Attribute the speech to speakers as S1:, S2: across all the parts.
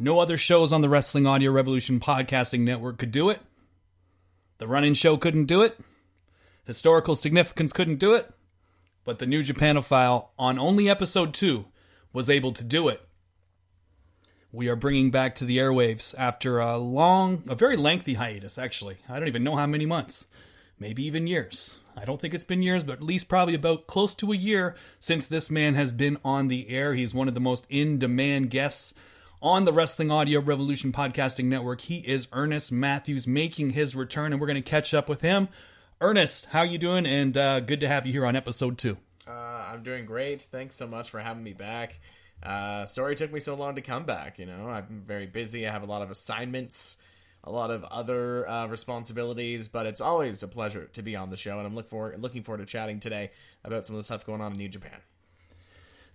S1: No other shows on the Wrestling Audio Revolution Podcasting Network could do it. The Run-In Show couldn't do it. Historical Significance couldn't do it. But the New Japanophile, on only episode 2, was able to do it. We are bringing back to the airwaves after a very lengthy hiatus, actually. I don't even know how many months. Maybe even years. I don't think it's been years, but at least probably about close to a year since this man has been on the air. He's one of the most in-demand guests on the Wrestling Audio Revolution Podcasting Network. He is Ernest Matthews making his return, and we're going to catch up with him. Ernest, how you doing? And good to have you here on episode 2.
S2: I'm doing great. Thanks so much for having me back. Sorry it took me so long to come back. I'm very busy. I have a lot of assignments, a lot of other responsibilities, but it's always a pleasure to be on the show, and I'm looking forward to chatting today about some of the stuff going on in New Japan.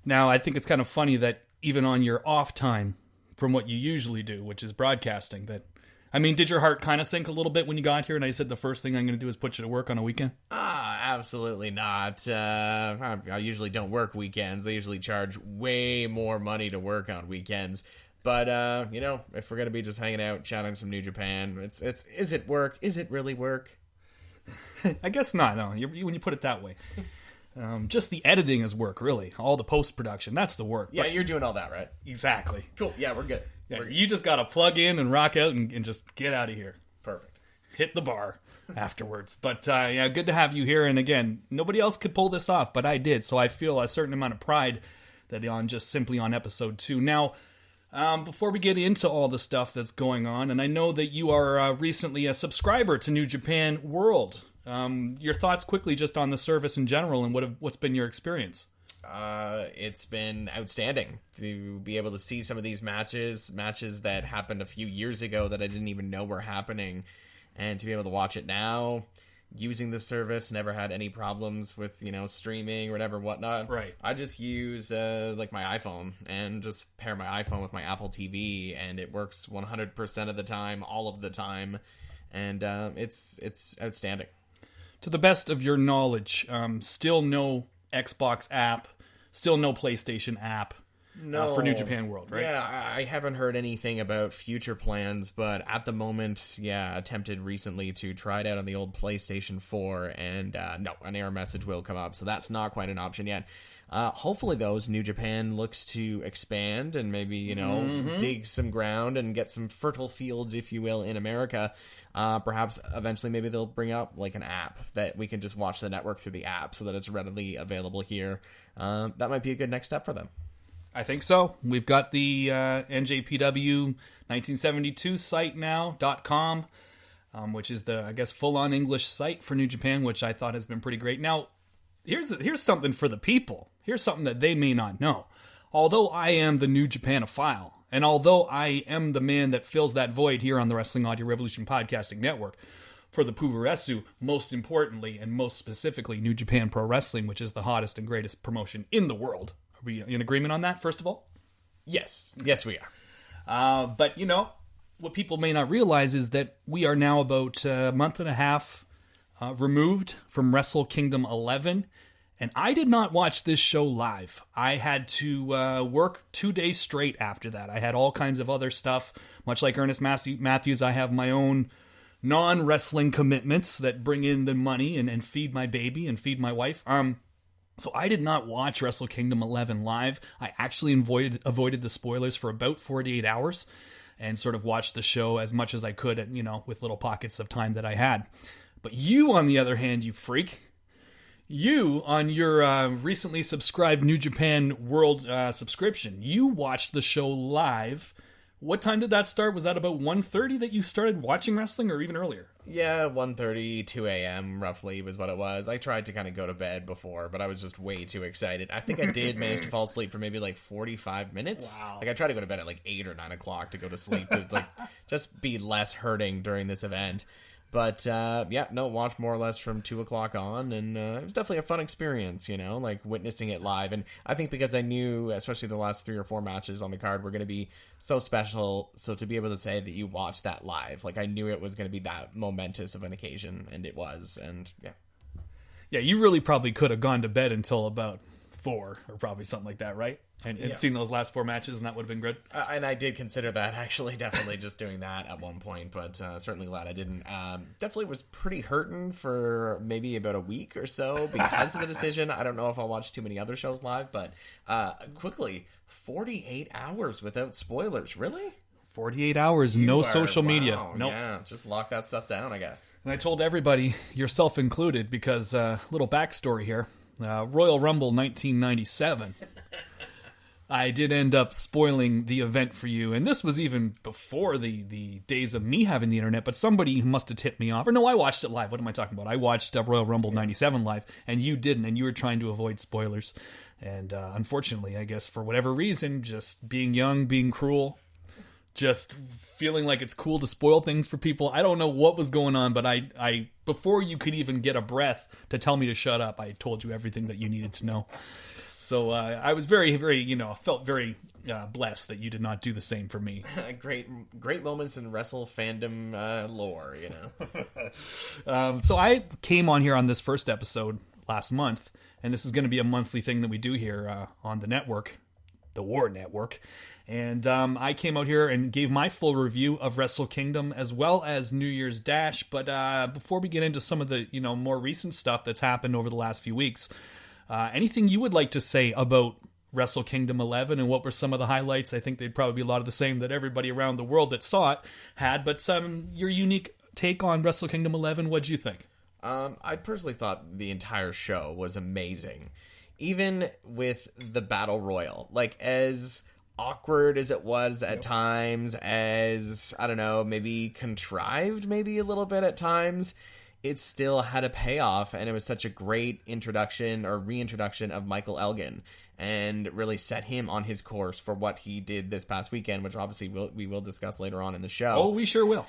S1: Now, I think it's kind of funny that even on your off time from what you usually do, which is broadcasting, did your heart kind of sink a little bit when you got here and I said the first thing I'm going to do is put you to work on a weekend?
S2: Absolutely not. I usually don't work weekends. I usually charge way more money to work on weekends. But, if we're going to be just hanging out, chatting some New Japan, is it work? Is it really work?
S1: I guess not, no. When you put it that way. Just the editing is work, really. All the post-production, that's the work.
S2: Yeah, you're doing all that, right?
S1: Exactly.
S2: Cool, yeah, we're good.
S1: Yeah, you just got to plug in and rock out and just get out of here.
S2: Perfect.
S1: Hit the bar afterwards. But, good to have you here. And again, nobody else could pull this off, but I did. So I feel a certain amount of pride that simply on episode 2. Now, before we get into all the stuff that's going on, and I know that you are recently a subscriber to New Japan World. Your thoughts quickly just on the service in general and what's been your experience?
S2: It's been outstanding to be able to see some of these matches that happened a few years ago that I didn't even know were happening, and to be able to watch it now, using the service, never had any problems with, streaming or whatnot.
S1: Right.
S2: I just use, my iPhone and just pair my iPhone with my Apple TV, and it works 100% of the time, all of the time, and it's outstanding.
S1: To the best of your knowledge, still no Xbox app, still no PlayStation app for New Japan World, right?
S2: Yeah, I haven't heard anything about future plans, but at the moment, attempted recently to try it out on the old PlayStation 4, and no, an error message will come up, so that's not quite an option yet. Hopefully, though, as New Japan looks to expand and maybe, dig some ground and get some fertile fields, if you will, in America, perhaps eventually maybe they'll bring up like an app that we can just watch the network through the app so that it's readily available here. That might be a good next step for them.
S1: I think so. We've got the NJPW 1972 site now, .com, which is the, I guess, full-on English site for New Japan, which I thought has been pretty great. Now, here's something for the people. Here's something that they may not know. Although I am the New Japanophile, and although I am the man that fills that void here on the Wrestling Audio Revolution Podcasting Network, for the Pubaresu, most importantly and most specifically New Japan Pro Wrestling, which is the hottest and greatest promotion in the world. Are we in agreement on that, first of all?
S2: Yes, we
S1: are. But, what people may not realize is that we are now about a month and a half removed from Wrestle Kingdom 11, and I did not watch this show live. I had to work 2 days straight after that. I had all kinds of other stuff. Much like Ernest Matthews, I have my own non-wrestling commitments that bring in the money and feed my baby and feed my wife. So I did not watch Wrestle Kingdom 11 live. I actually avoided the spoilers for about 48 hours and sort of watched the show as much as I could, with little pockets of time that I had. But you, on the other hand, you freak, you, on your recently subscribed New Japan World subscription, you watched the show live. What time did that start? Was that about 1:30 that you started watching wrestling, or even earlier?
S2: Yeah, 1:30, 2 a.m. roughly was what it was. I tried to kind of go to bed before, but I was just way too excited. I think I did manage to fall asleep for maybe like 45 minutes.
S1: Wow.
S2: I tried to go to bed at like 8 or 9 o'clock to go to sleep to just be less hurting during this event. But, watched more or less from 2 o'clock on, and it was definitely a fun experience, witnessing it live. And I think because I knew, especially the last 3 or 4 matches on the card were going to be so special, so to be able to say that you watched that live, I knew it was going to be that momentous of an occasion, and it was, and yeah.
S1: Yeah, you really probably could have gone to bed until about 4 or probably something like that, right? And seen those last 4 matches, and that would have been good.
S2: And I did consider that, actually, definitely just doing that at one point, but certainly glad I didn't. Definitely was pretty hurting for maybe about a week or so because of the decision. I don't know if I'll watch too many other shows live, but quickly, 48 hours without spoilers, really?
S1: 48 hours, no social media. Nope.
S2: Yeah, just lock that stuff down, I guess.
S1: And I told everybody, yourself included, because little backstory here. Royal Rumble 1997. I did end up spoiling the event for you, and this was even before the days of me having the internet, but somebody must have tipped me off. Or no, I watched it live. What am I talking about? I watched Royal Rumble 97 live, and you didn't, and you were trying to avoid spoilers. And unfortunately, I guess for whatever reason, just being young, being cruel, just feeling like it's cool to spoil things for people. I don't know what was going on, but I before you could even get a breath to tell me to shut up, I told you everything that you needed to know. So I was very, very, felt very blessed that you did not do the same for me.
S2: Great moments in wrestle fandom lore,
S1: So I came on here on this first episode last month, and this is going to be a monthly thing that we do here on the network, the W.A.R network. And I came out here and gave my full review of Wrestle Kingdom as well as New Year's Dash. But before we get into some of the more recent stuff that's happened over the last few weeks, anything you would like to say about Wrestle Kingdom 11 and what were some of the highlights? I think they'd probably be a lot of the same that everybody around the world that saw it had. But your unique take on Wrestle Kingdom 11, what'd you think?
S2: I personally thought the entire show was amazing. Even with the Battle Royal. Like, as awkward as it was at times, as, I don't know, maybe contrived maybe a little bit at times, it still had a payoff, and it was such a great introduction or reintroduction of Michael Elgin, and really set him on his course for what he did this past weekend, which obviously we will discuss later on in the show.
S1: Oh, we sure will.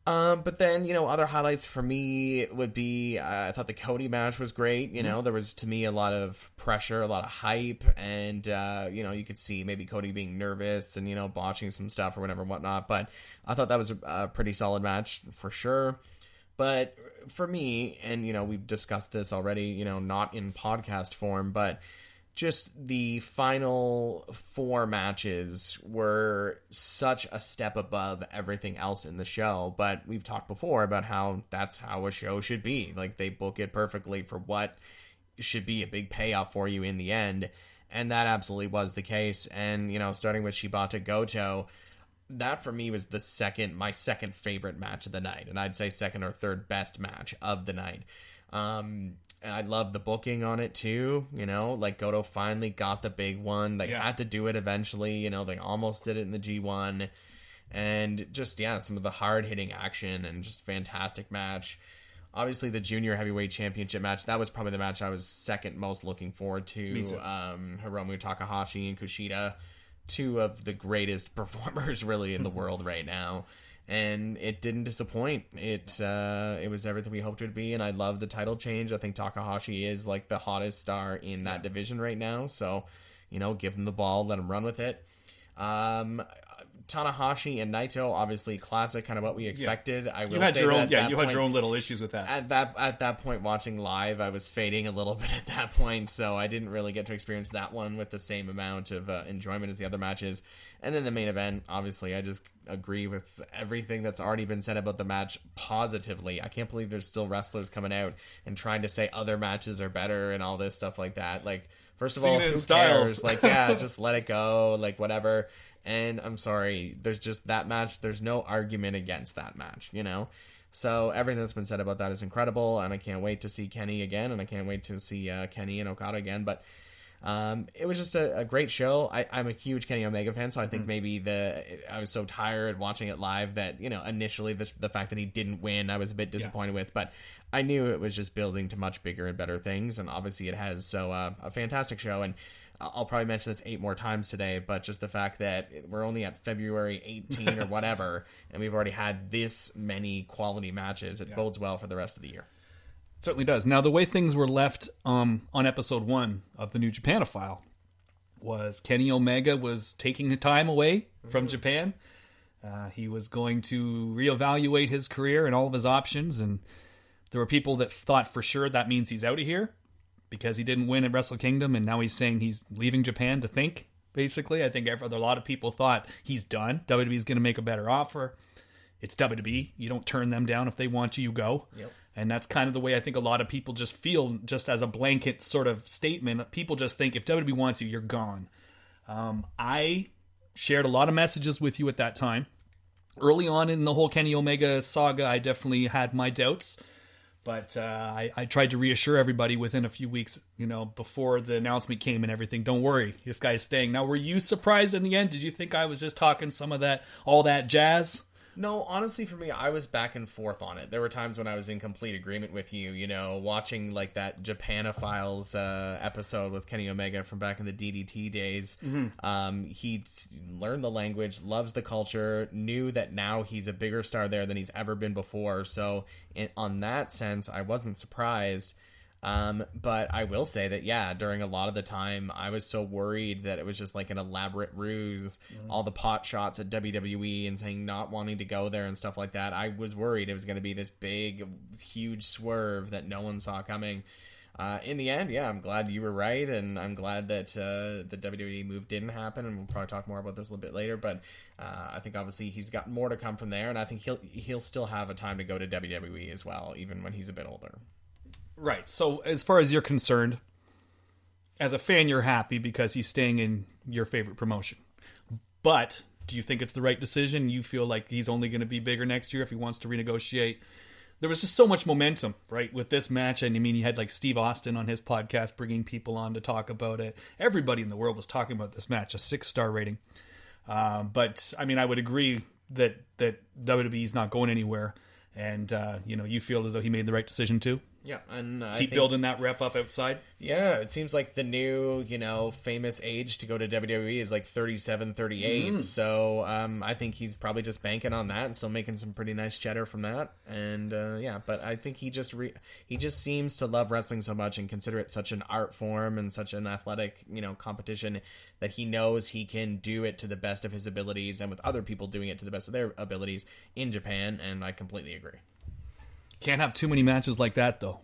S2: But then, other highlights for me would be, I thought the Cody match was great. There was, to me, a lot of pressure, a lot of hype, and, you could see maybe Cody being nervous and, botching some stuff or whatever and whatnot. But I thought that was a pretty solid match for sure. But for me, and, we've discussed this already, not in podcast form, but just the final 4 matches were such a step above everything else in the show. But we've talked before about how that's how a show should be. Like, they book it perfectly for what should be a big payoff for you in the end. And that absolutely was the case. And, starting with Shibata Goto, that for me was my second favorite match of the night. And I'd say second or third best match of the night. And I love the booking on it too, like Goto finally got the big one. They had to do it eventually, they almost did it in the G1. And just, some of the hard-hitting action and just fantastic match. Obviously, the Junior Heavyweight Championship match, that was probably the match I was second most looking forward to.
S1: Me too.
S2: Hiromu Takahashi and Kushida, 2 of the greatest performers really in the world right now. And it didn't disappoint. It was everything we hoped it would be, and I love the title change. I think Takahashi is like the hottest star in that division right now. So, give him the ball, let him run with it. Tanahashi and Naito, obviously classic, kind of what we expected. Yeah.
S1: You had your own little issues with that.
S2: At that point, watching live, I was fading a little bit at that point, so I didn't really get to experience that one with the same amount of enjoyment as the other matches. And then the main event, obviously, I just agree with everything that's already been said about the match positively. I can't believe there's still wrestlers coming out and trying to say other matches are better and all this stuff like that. Like, first of all, who cares? Like, just let it go, like, whatever. And I'm sorry, there's just that match. There's no argument against that match, So everything that's been said about that is incredible, and I can't wait to see Kenny again, and I can't wait to see Kenny and Okada again. But it was just a great show. I'm a huge Kenny Omega fan, so I think maybe I was so tired watching it live that, initially the fact that he didn't win, I was a bit disappointed with. But I knew it was just building to much bigger and better things, and obviously it has. So a fantastic show, and I'll probably mention this 8 more times today, but just the fact that we're only at February 18 or whatever, and we've already had this many quality matches, it bodes well for the rest of the year.
S1: It certainly does. Now, the way things were left on episode 1 of the new Japanophile was Kenny Omega was taking the time away from Japan. He was going to reevaluate his career and all of his options, and there were people that thought for sure that means he's out of here. because he didn't win at Wrestle Kingdom, and now he's saying he's leaving Japan to think, basically. I think a lot of people thought he's done. WWE's going to make a better offer. It's WWE. You don't turn them down. If they want you, you go.
S2: Yep.
S1: And that's kind of the way I think a lot of people just feel, just as a blanket sort of statement. People just think if WWE wants you, you're gone. I shared a lot of messages with you at that time. Early on in the whole Kenny Omega saga, I definitely had my doubts. But I tried to reassure everybody within a few weeks, before the announcement came and everything. Don't worry, this guy's staying. Now, were you surprised in the end? Did you think I was just talking all that jazz?
S2: No, honestly, for me, I was back and forth on it. There were times when I was in complete agreement with you, watching like that Japanophiles episode with Kenny Omega from back in the DDT days. Mm-hmm. He learned the language, loves the culture, knew that now he's a bigger star there than he's ever been before. So on that sense, I wasn't surprised. But I will say that, yeah, during a lot of the time, I was so worried that it was just like an elaborate ruse, all the pot shots at WWE and saying not wanting to go there and stuff like that. I was worried it was going to be this big, huge swerve that no one saw coming. In the end, yeah, I'm glad you were right, and I'm glad that the WWE move didn't happen, and we'll probably talk more about this a little bit later, but I think obviously he's got more to come from there, and I think he'll still have a time to go to WWE as well, even when he's a bit older.
S1: Right. So as far as you're concerned, as a fan, you're happy because he's staying in your favorite promotion. But do you think it's the right decision? You feel like he's only going to be bigger next year if he wants to renegotiate? There was just so much momentum, right, with this match. And I mean, you had like Steve Austin on his podcast bringing people on to talk about it. Everybody in the world was talking about this match, a 6-star rating. But I mean, I would agree that WWE's not going anywhere. And, you feel as though he made the right decision too?
S2: Yeah, and
S1: keep building that rep up outside.
S2: Yeah, it seems like the new, famous age to go to WWE is like 37, 38. So I think he's probably just banking on that and still making some pretty nice cheddar from that. And but I think he just seems to love wrestling so much and consider it such an art form and such an athletic, competition that he knows he can do it to the best of his abilities and with other people doing it to the best of their abilities in Japan. And I completely agree.
S1: Can't have too many matches like that, though.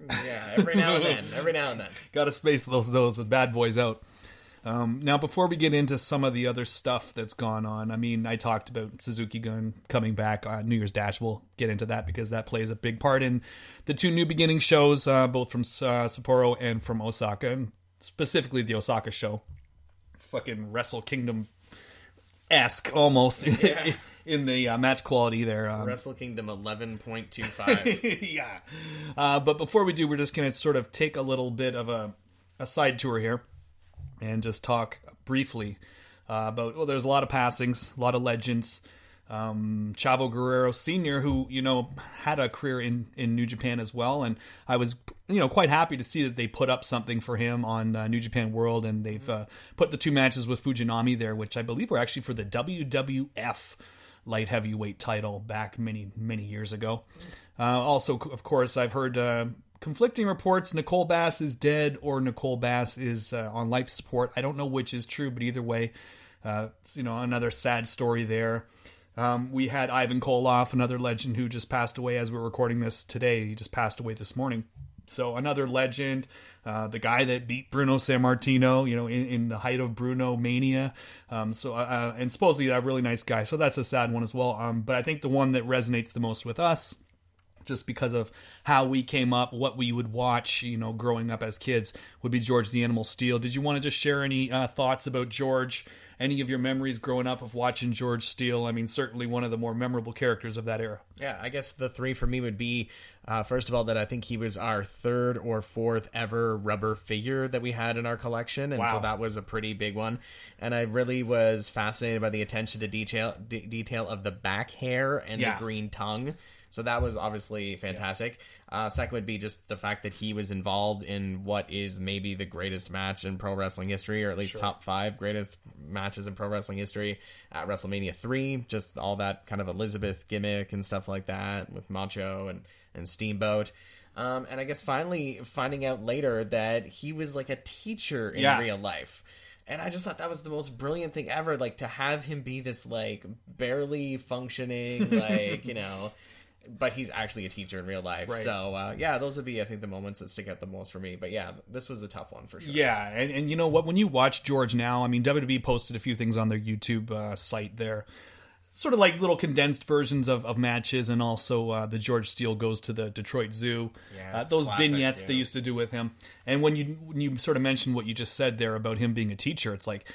S2: Yeah, every now and then.
S1: Got to space those bad boys out. Now, before we get into some of the other stuff that's gone on, I mean, I talked about Suzuki Gun coming back on New Year's Dash. We'll get into that because that plays a big part in the 2 New Beginning shows, both from Sapporo and from Osaka, and specifically the Osaka show. Fucking Wrestle Kingdom-esque, almost. Yeah. In the match quality there.
S2: Wrestle Kingdom 11.25.
S1: Yeah. But before we do, we're just going to sort of take a little bit of a side tour here and just talk briefly about, there's a lot of passings, a lot of legends. Chavo Guerrero Sr., who, had a career in New Japan as well. And I was, quite happy to see that they put up something for him on New Japan World. And they've put the 2 matches with Fujinami there, which I believe were actually for the WWF light heavyweight title back many, many years ago. Also, of course, I've heard conflicting reports. Nicole Bass is dead or Nicole Bass is on life support. I don't know which is true, but either way, it's, another sad story there. We had Ivan Koloff, another legend who just passed away as we're recording this today. He just passed away this morning. So another legend, the guy that beat Bruno Sammartino, in the height of Bruno mania. And supposedly a really nice guy. So that's a sad one as well. But I think the one that resonates the most with us, just because of how we came up, what we would watch, growing up as kids, would be George the Animal Steele. Did you want to just share any thoughts about George? Any of your memories growing up of watching George Steele? I mean, certainly one of the more memorable characters of that era.
S2: Yeah, I guess the 3 for me would be, first of all, that I think he was our 3rd or 4th ever rubber figure that we had in our collection. And so that was a pretty big one. And I really was fascinated by the attention to detail of the back hair and the green tongue. So that was obviously fantastic. Second would be just the fact that he was involved in what is maybe the greatest match in pro wrestling history, or at least top 5 greatest matches in pro wrestling history at WrestleMania 3. Just all that kind of Elizabeth gimmick and stuff like that with Macho and Steamboat. And I guess finally finding out later that he was like a teacher in real life. And I just thought that was the most brilliant thing ever, like to have him be this like barely functioning, like, but he's actually a teacher in real life.
S1: Right.
S2: So, yeah, those would be, I think, the moments that stick out the most for me. But yeah, this was a tough one for sure.
S1: Yeah, and you know what? When you watch George now, I mean, WWE posted a few things on their YouTube site there. Sort of like little condensed versions of matches, and also the George Steele goes to the Detroit Zoo.
S2: Yes,
S1: those
S2: classic,
S1: vignettes
S2: yeah.
S1: they used to do with him. And when you sort of mentioned what you just said there about him being a teacher, it's like,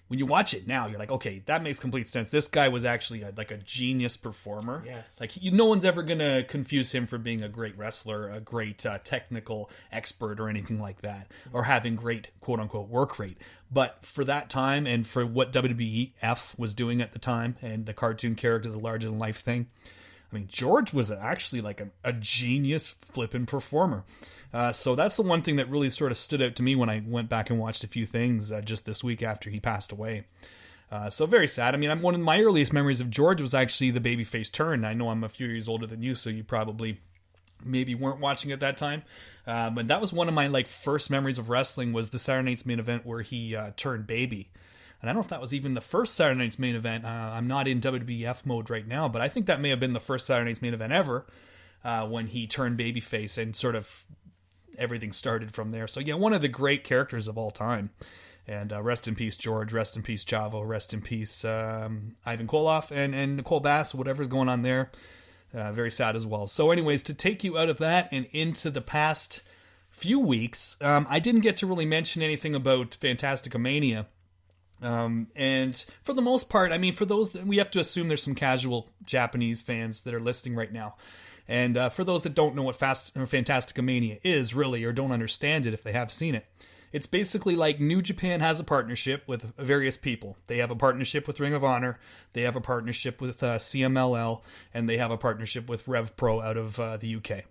S1: when you watch it now, you're like, okay, that makes complete sense. This guy was actually like a genius performer.
S2: Yes.
S1: Like no one's ever going to confuse him for being a great wrestler, a great technical expert or anything like that, or having great quote unquote work rate. But for that time and for what WWF was doing at the time and the cartoon character, the larger than life thing, I mean, George was actually like a genius flipping performer. So that's the one thing that really sort of stood out to me when I went back and watched a few things just this week after he passed away. So very sad. I mean, one of my earliest memories of George was actually the babyface turn. I know I'm a few years older than you, so you probably maybe weren't watching at that time. But that was one of my like first memories of wrestling was the Saturday Night's Main Event where he turned baby. And I don't know if that was even the first Saturday Night's Main Event. I'm not in WWF mode right now, but I think that may have been the first Saturday Night's Main Event ever when he turned babyface and sort of everything started from there. So yeah, one of the great characters of all time. And rest in peace, George. Rest in peace, Chavo. Rest in peace, Ivan Koloff and Nicole Bass, whatever's going on there. Very sad as well. So anyways, to take you out of that and into the past few weeks, I didn't get to really mention anything about Fantasticomania. And for the most part, I mean, for those, we have to assume there's some casual Japanese fans that are listening right now. And for those that don't know what Fantasticomania is really, or don't understand it if they have seen it, it's basically like New Japan has a partnership with various people. They have a partnership with Ring of Honor, they have a partnership with CMLL, and they have a partnership with Rev Pro out of the UK.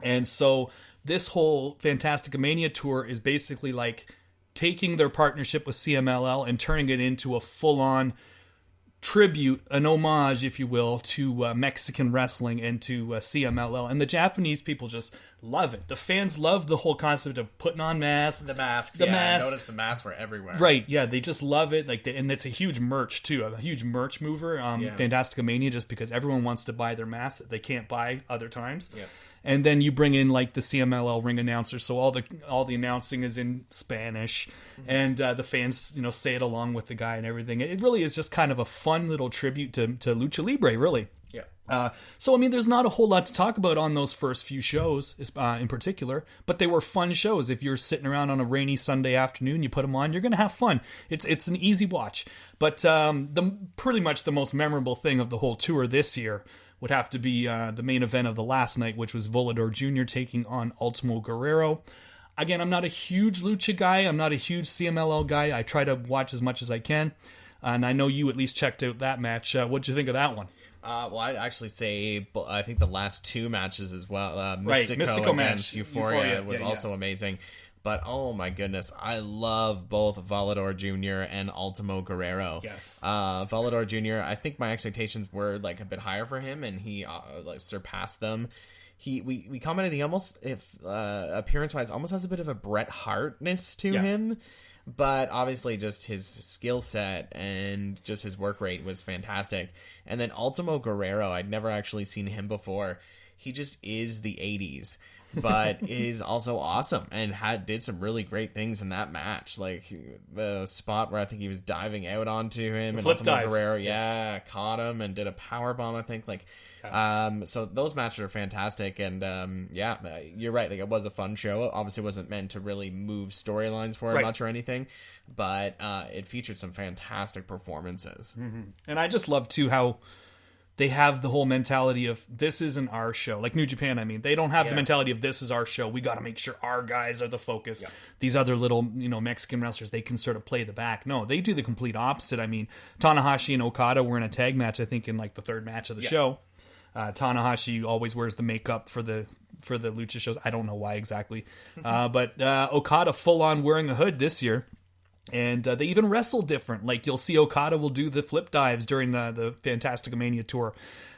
S1: And so this whole Fantasticomania tour is basically like taking their partnership with CMLL and turning it into a full-on tribute, an homage, if you will, to Mexican wrestling and to CMLL. And the Japanese people just love it. The fans love the whole concept of putting on masks.
S2: The masks.
S1: The
S2: yeah,
S1: masks.
S2: I noticed the masks were everywhere.
S1: Right, yeah, they just love it. Like, and it's a huge merch, too. A huge merch mover, Fantasticomania, just because everyone wants to buy their masks that they can't buy other times.
S2: Yeah.
S1: And then you bring in like the CMLL ring announcer, so all the announcing is in Spanish, and the fans say it along with the guy and everything. It really is just kind of a fun little tribute to Lucha Libre, really.
S2: Yeah.
S1: So I mean, there's not a whole lot to talk about on those first few shows, in particular, but they were fun shows. If you're sitting around on a rainy Sunday afternoon, you put them on, you're gonna have fun. It's an easy watch. But pretty much the most memorable thing of the whole tour this year would have to be the main event of the last night, which was Volador Jr. taking on Ultimo Guerrero. Again, I'm not a huge Lucha guy. I'm not a huge CMLL guy. I try to watch as much as I can. And I know you at least checked out that match. What'd you think of that one?
S2: Well, I'd actually say I think the last two matches as well.
S1: Mystico
S2: against
S1: match.
S2: Euphoria was also amazing. But oh my goodness, I love both Volador Jr. and Ultimo Guerrero.
S1: Yes.
S2: Volador Jr., I think my expectations were like a bit higher for him, and he like surpassed them. We commented he almost, if appearance wise, almost has a bit of a Bret Hartness to him. But obviously just his skill set and just his work rate was fantastic. And then Ultimo Guerrero, I'd never actually seen him before. He just is the 80s, but is also awesome and did some really great things in that match. Like the spot where I think he was diving out onto him and Ultimo Guerrero, caught him and did a powerbomb, I think. So those matches are fantastic, and you're right. Like, it was a fun show. It obviously wasn't meant to really move storylines for much or anything, but it featured some fantastic performances.
S1: Mm-hmm. And I just love too how they have the whole mentality of this isn't our show. Like New Japan, I mean, they don't have the mentality of this is our show. We got to make sure our guys are the focus. Yeah. These other little, Mexican wrestlers, they can sort of play the back. No, they do the complete opposite. I mean, Tanahashi and Okada were in a tag match, I think, in like the third match of the show. Tanahashi always wears the makeup for the Lucha shows. I don't know why exactly. But Okada full on wearing a hood this year. And they even wrestle different. Like, you'll see Okada will do the flip dives during the Fantasticomania tour.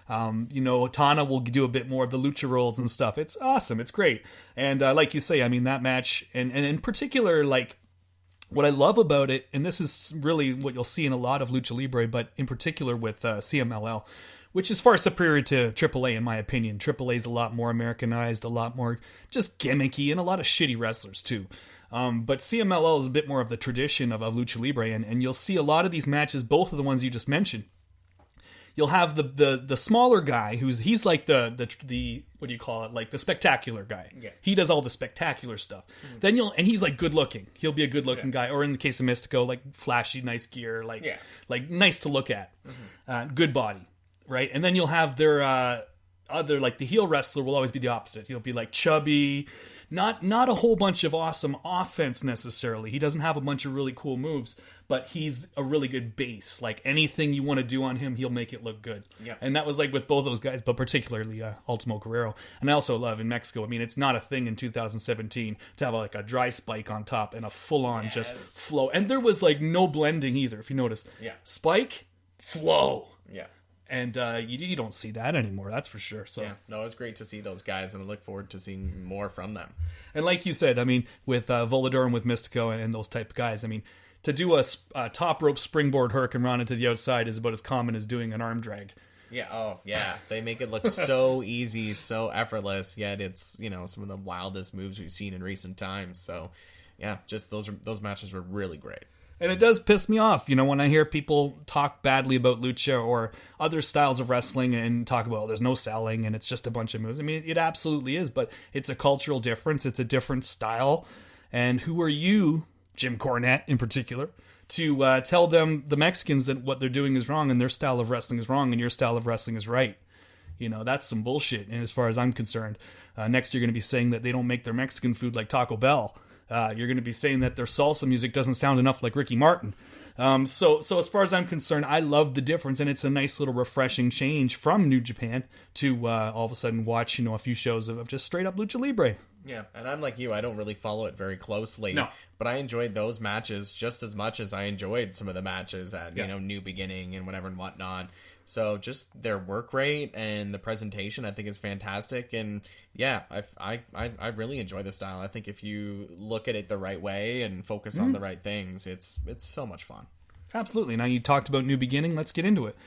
S1: Tana will do a bit more of the lucha rolls and stuff. It's awesome. It's great. And like you say, I mean, that match, and in particular, like, what I love about it, and this is really what you'll see in a lot of Lucha Libre, but in particular with CMLL, which is far superior to AAA in my opinion. AAA is a lot more Americanized, a lot more just gimmicky, and a lot of shitty wrestlers too. But CMLL is a bit more of the tradition of Lucha Libre, and you'll see a lot of these matches, both of the ones you just mentioned. You'll have the smaller guy he's like the what do you call it, like the spectacular guy.
S2: Yeah.
S1: He does all the spectacular stuff. Then and he's like good looking. He'll be a good looking guy, or in the case of Mystico, like flashy, nice gear, like nice to look at, good body, right? And then you'll have their other, like the heel wrestler will always be the opposite. He'll be like chubby. Not a whole bunch of awesome offense necessarily. He doesn't have a bunch of really cool moves, but he's a really good base. Like anything you want to do on him, he'll make it look good.
S2: Yeah.
S1: And that was like with both those guys, but particularly Ultimo Guerrero. And I also love in Mexico, I mean, it's not a thing in 2017 to have like a dry spike on top and a full-on just flow. And there was like no blending either, if you notice.
S2: Yeah.
S1: Spike, flow.
S2: Yeah.
S1: And you don't see that anymore, that's for sure. So
S2: yeah, no, it's great to see those guys, and I look forward to seeing more from them.
S1: And like you said, I mean, with Volador and with Mystico and those type of guys, I mean, to do a top rope springboard hurricane run into the outside is about as common as doing an arm drag.
S2: Yeah, oh, yeah. They make it look so easy, so effortless, yet it's, some of the wildest moves we've seen in recent times. So, yeah, just those matches were really great.
S1: And it does piss me off, when I hear people talk badly about lucha or other styles of wrestling and talk about, there's no selling and it's just a bunch of moves. I mean, it absolutely is, but it's a cultural difference. It's a different style. And who are you, Jim Cornette in particular, to tell them, the Mexicans, that what they're doing is wrong and their style of wrestling is wrong and your style of wrestling is right? That's some bullshit. And as far as I'm concerned, next you're going to be saying that they don't make their Mexican food like Taco Bell. You're going to be saying that their salsa music doesn't sound enough like Ricky Martin. So as far as I'm concerned, I love the difference, and it's a nice little refreshing change from New Japan to all of a sudden watch, a few shows of just straight up Lucha Libre.
S2: Yeah, and I'm like you, I don't really follow it very closely.
S1: No.
S2: But I enjoyed those matches just as much as I enjoyed some of the matches at, New Beginning and whatever and whatnot. So just their work rate and the presentation, I think is fantastic. And yeah, I really enjoy the style. I think if you look at it the right way and focus on the right things, it's so much fun. Absolutely.
S1: Now you talked about New Beginning. Let's get into it.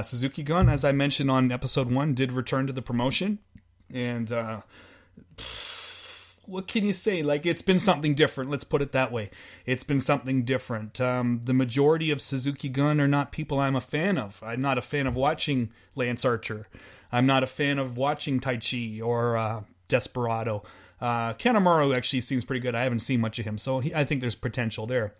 S1: Suzuki Gun, as I mentioned on episode 1, did return to the promotion. And what can you say? Like, it's been something different. Let's put it that way. It's been something different. The majority of Suzuki Gun are not people I'm a fan of. I'm not a fan of watching Lance Archer. I'm not a fan of watching Tai Chi or Desperado. Kanemaru actually seems pretty good. I haven't seen much of him, so I think there's potential there.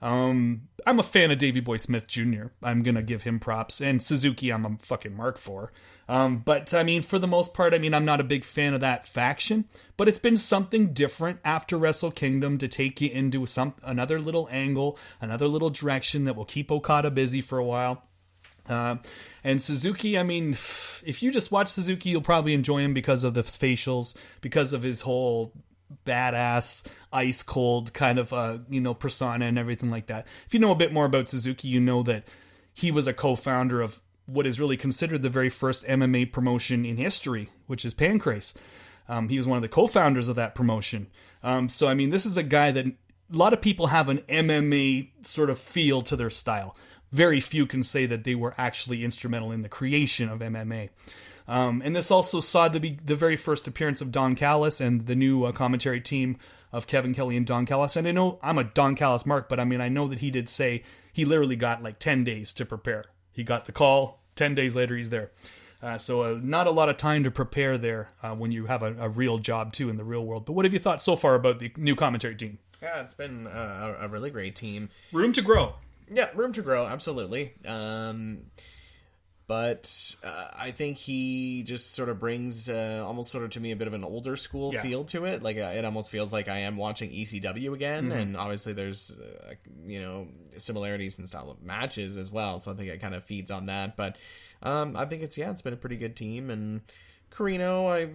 S1: I'm a fan of Davey Boy Smith Jr. I'm going to give him props. And Suzuki, I'm a fucking mark for. But, I mean, for the most part, I'm not a big fan of that faction. But it's been something different after Wrestle Kingdom to take you into another little angle, another little direction that will keep Okada busy for a while. And Suzuki, if you just watch Suzuki, you'll probably enjoy him because of the facials, because of his whole badass, ice cold kind of persona and everything like that. If you know a bit more about Suzuki, you know that he was a co-founder of what is really considered the very first MMA promotion in history, which is Pancrase. He was one of the co-founders of that promotion. So this is a guy that a lot of people have an MMA sort of feel to their style. Very few can say that they were actually instrumental in the creation of MMA. And this also saw the very first appearance of Don Callis and the new commentary team of Kevin Kelly and Don Callis. And I know I'm a Don Callis mark, but I know that he did say he literally got like 10 days to prepare. He got the call, 10 days later he's there. So not a lot of time to prepare there when you have a real job too in the real world. But what have you thought so far about the new commentary team?
S2: Yeah, it's been a really great team.
S1: Room to grow.
S2: Yeah, room to grow, absolutely. But I think he just sort of brings almost sort of to me a bit of an older school feel to it. Like it almost feels like I am watching ECW again. Mm-hmm. And obviously there's, similarities in style of matches as well. So I think it kind of feeds on that. But I think it's been a pretty good team. And Carino, I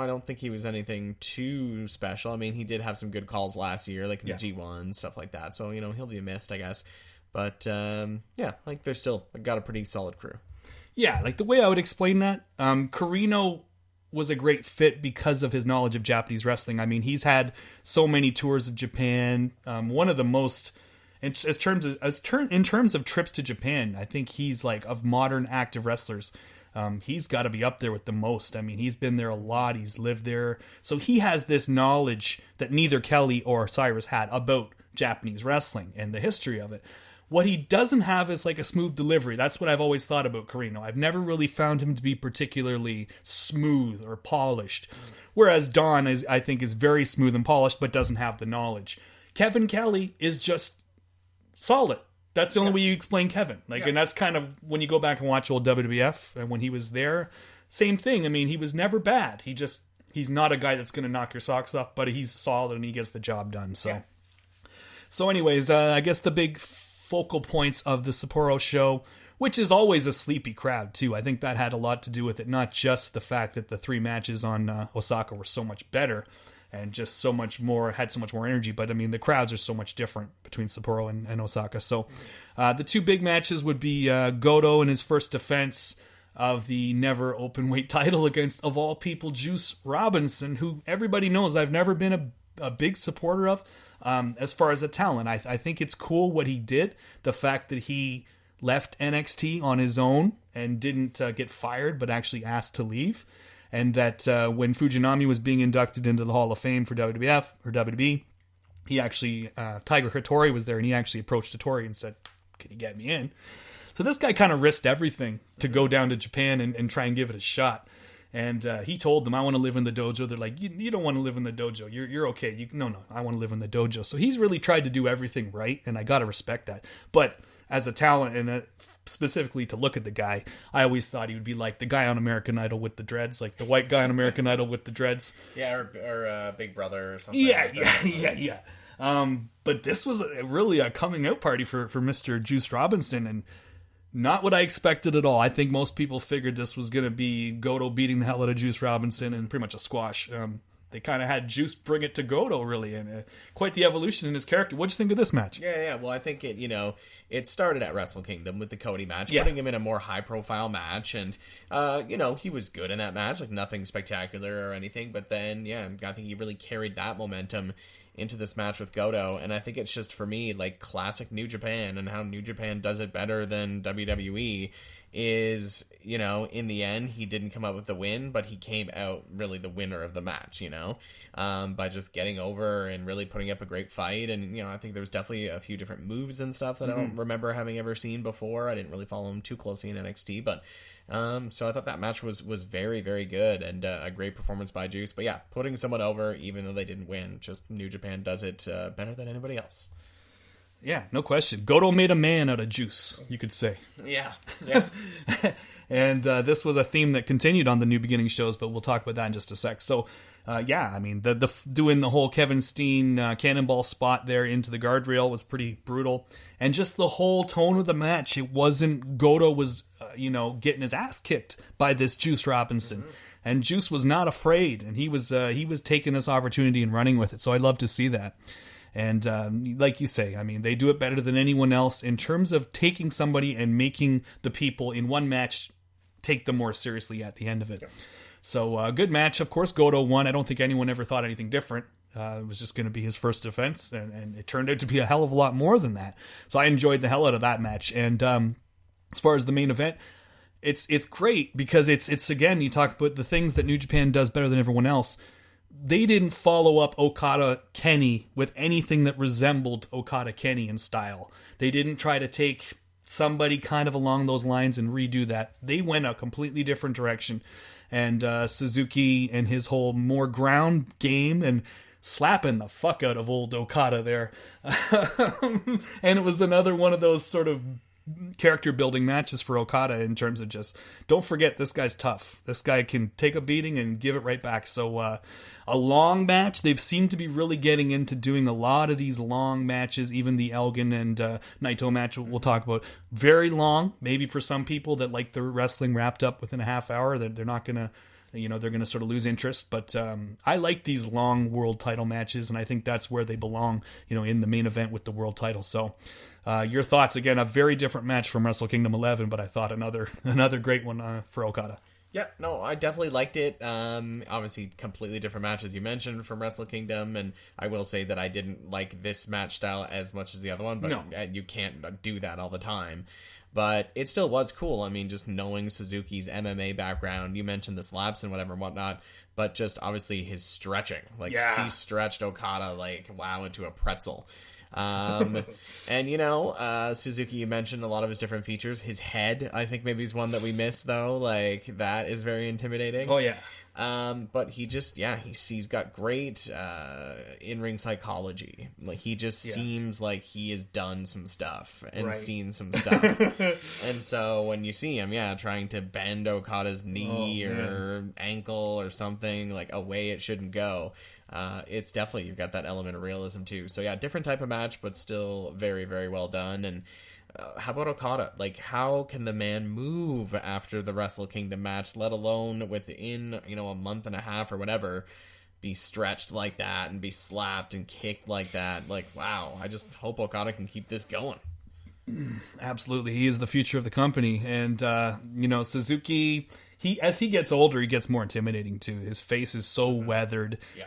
S2: don't think he was anything too special. He did have some good calls last year, like in the G1, stuff like that. So, he'll be missed, I guess. But, they're still got a pretty solid crew.
S1: Yeah, like the way I would explain that, Carino was a great fit because of his knowledge of Japanese wrestling. He's had so many tours of Japan. One of the most, in terms of trips to Japan, I think he's like of modern active wrestlers. he's got to be up there with the most. I mean, he's been there a lot. He's lived there. So he has this knowledge that neither Kelly or Cyrus had about Japanese wrestling and the history of it. What he doesn't have is like a smooth delivery. That's what I've always thought about Carino. I've never really found him to be particularly smooth or polished. Whereas Don, I think, is very smooth and polished, but doesn't have the knowledge. Kevin Kelly is just solid. That's the only way you explain Kevin. And that's kind of, when you go back and watch old WWF, and when he was there, same thing. I mean, he was never bad. He's not a guy that's going to knock your socks off, but he's solid and he gets the job done. So anyways, I guess the big focal points of the Sapporo show, which is always a sleepy crowd too. I think that had a lot to do with it, not just the fact that the 3 matches on Osaka were so much better and just so much more energy, but I mean the crowds are so much different between Sapporo and Osaka. So the 2 big matches would be Goto in his first defense of the never open weight title against, of all people, Juice Robinson, who everybody knows I've never been a big supporter of as far as a talent. I think it's cool what he did, the fact that he left NXT on his own and didn't get fired, but actually asked to leave. And that when Fujinami was being inducted into the Hall of Fame for WWF or WWE, he actually, Tiger Hattori was there, and he actually approached Hattori and said, "Can you get me in?" So this guy kind of risked everything to go down to Japan and try and give it a shot. And he told them, "I want to live in the dojo." They're like, you don't want to live in the dojo. You're okay. No, I want to live in the dojo. So he's really tried to do everything right, and I got to respect that. But as a talent, and specifically to look at the guy, I always thought he would be like the guy on American Idol with the dreads, like the white guy on American Idol with the dreads.
S2: Yeah, or Big Brother or something.
S1: Yeah. But this was really a coming out party for Mr. Juice Robinson, and not what I expected at all. I think most people figured this was going to be Goto beating the hell out of Juice Robinson and pretty much a squash. They kind of had Juice bring it to Goto, really, and quite the evolution in his character. What'd you think of this match?
S2: Yeah. Well, I think it started at Wrestle Kingdom with the Cody match, putting him in a more high-profile match, and he was good in that match, like nothing spectacular or anything. But then, I think he really carried that momentum into this match with Goto, and I think it's just, for me, like classic New Japan, and how New Japan does it better than WWE is, in the end, he didn't come up with the win, but he came out really the winner of the match, by just getting over and really putting up a great fight. And, I think there was definitely a few different moves and stuff that I don't remember having ever seen before. I didn't really follow him too closely in NXT, but so I thought that match was very, very good, and a great performance by Juice. But yeah, putting someone over, even though they didn't win, just New Japan does it better than anybody else.
S1: Yeah, no question. Goto made a man out of Juice, you could say.
S2: Yeah.
S1: And this was a theme that continued on the New Beginning shows, but we'll talk about that in just a sec. So, I mean, the doing the whole Kevin Steen cannonball spot there into the guardrail was pretty brutal. And just the whole tone of the match, it wasn't Goto was, getting his ass kicked by this Juice Robinson. Mm-hmm. And Juice was not afraid, and he was taking this opportunity and running with it. So I love to see that. And like you say, I mean, they do it better than anyone else in terms of taking somebody and making the people in one match take them more seriously at the end of it. Yeah. So good match. Of course, Goto won. I don't think anyone ever thought anything different. It was just going to be his first defense, and it turned out to be a hell of a lot more than that. So I enjoyed the hell out of that match. And as far as the main event, it's great because it's again, you talk about the things that New Japan does better than everyone else. They didn't follow up Okada Kenny with anything that resembled Okada Kenny in style. They didn't try to take somebody kind of along those lines and redo that. They went a completely different direction. And Suzuki and his whole more ground game and slapping the fuck out of old Okada there. And it was another one of those sort of character building matches for Okada in terms of just, don't forget, this guy's tough. This guy can take a beating and give it right back. So a long match. They've seemed to be really getting into doing a lot of these long matches. Even the Elgin and Naito match we'll talk about. Very long. Maybe for some people that like the wrestling wrapped up within a half hour, they're not going to, they're going to sort of lose interest. But I like these long world title matches, and I think that's where they belong, in the main event with the world title. So your thoughts? Again, a very different match from Wrestle Kingdom 11, but I thought another great one for Okada.
S2: Yeah, no, I definitely liked it. Obviously, completely different match, as you mentioned, from Wrestle Kingdom, and I will say that I didn't like this match style as much as the other one, but you can't do that all the time. But it still was cool. I mean, just knowing Suzuki's MMA background, you mentioned the slaps and whatever and whatnot, but just obviously his stretching. Like, he stretched Okada, like, wow, into a pretzel. And, Suzuki, you mentioned a lot of his different features. His head, I think maybe is one that we missed, though. Like, that is very intimidating.
S1: Oh, yeah.
S2: But he just, he's got great in-ring psychology. Like, he just seems like he has done some stuff and seen some stuff. And so when you see him, trying to bend Okada's knee or ankle or something, like, a way it shouldn't go, it's definitely, you've got that element of realism too. So different type of match, but still very, very well done. And how about Okada? Like, how can the man move after the Wrestle Kingdom match, let alone within, a month and a half or whatever, be stretched like that and be slapped and kicked like that? Like, wow, I just hope Okada can keep this going.
S1: Absolutely. He is the future of the company. And, Suzuki, as he gets older, he gets more intimidating too. His face is so weathered.
S2: Yeah.